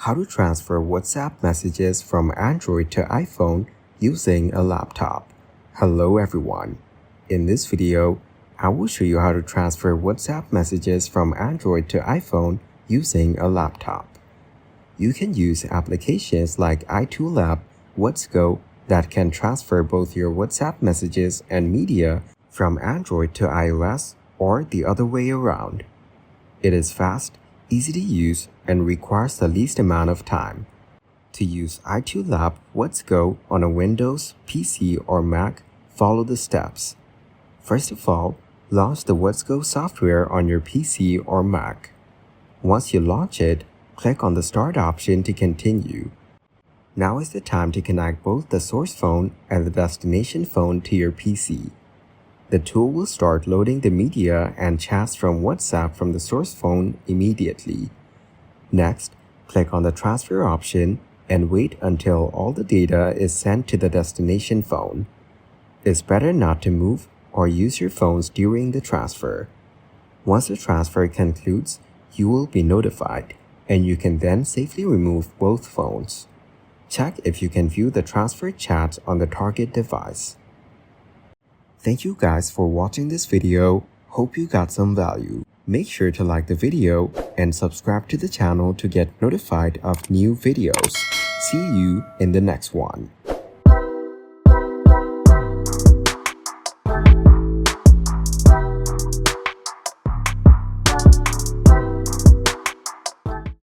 How to transfer WhatsApp messages from Android to iPhone using a laptop. Hello everyone. In this video, I will show you how to transfer WhatsApp messages from Android to iPhone using a laptop. You can use applications like iToolApp, WhatsGo that can transfer both your WhatsApp messages and media from Android to iOS or the other way around. It is fast, easy to use, and requires the least amount of time. To use iToolApp WhatsGo on a Windows, PC, or Mac, follow the steps. First of all, launch the WhatsGo software on your PC or Mac. Once you launch it, click on the Start option to continue. Now is the time to connect both the source phone and the destination phone to your PC. The tool will start loading the media and chats from WhatsApp from the source phone immediately. Next, click on the transfer option and wait until all the data is sent to the destination phone. It's better not to move or use your phones during the transfer. Once the transfer concludes, you will be notified, and you can then safely remove both phones. Check if you can view the transferred chats on the target device. Thank you guys for watching this video. Hope you got some value. Make sure to like the video and subscribe to the channel to get notified of new videos. See you in the next one.